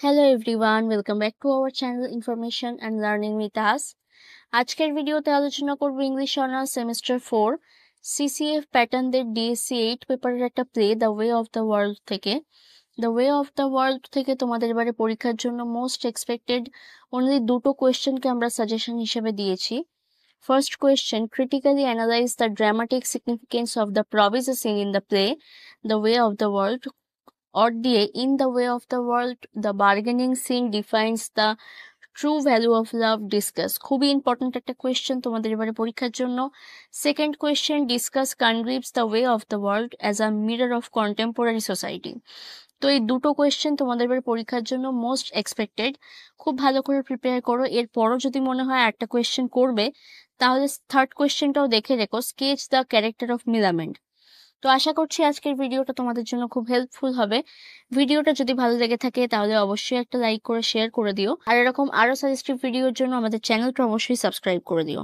Hello everyone, welcome back to our channel Information and Learning with us. আজকের ভিডিওতে আলোচনা করব ইংলিশ অনার্স সেমিস্টার 4 সিসিএফ প্যাটার্নদের DSC 8 পেপারের একটা play the way of the world থেকে। The way of the world থেকে তোমাদের এবারে পরীক্ষার জন্য মোস্ট এক্সপেক্টেড অনলি দুটো কোয়েশ্চেনকে আমরা সাজেশন হিসেবে দিয়েছি। First question, critically analyze the dramatic significance of the proviso scene in the play The Way of the World. Or দিয়ে in the way of the world the bargaining scene defines the true value of love discuss খুবই important একটা question তোমাদের এবারে পরীক্ষার জন্য। Second question, discuss Congreve's the way of the world as a mirror of contemporary society. তো এই দুটো question তোমাদের এবারে পরীক্ষার জন্য মোস্ট এক্সপেক্টেড। খুব ভালো করে প্রিপেয়ার করো। এরপরও যদি মনে হয় একটা কোয়েশ্চেন করবে তাহলে থার্ড কোয়েশ্চেনটাও দেখে রেখো, স্কেচ দ্য ক্যারেক্টার অফ মিলামেন্ট। তো আশা করছি আজকের ভিডিওটা তোমাদের জন্য খুব হেল্পফুল হবে। ভিডিওটা যদি ভালো লেগে থাকে তাহলে অবশ্যই একটা লাইক করে শেয়ার করে দিও, আর এরকম আরো সাজেস্টিভ ভিডিওর জন্য আমাদের চ্যানেলটা অবশ্যই সাবস্ক্রাইব করে দিও।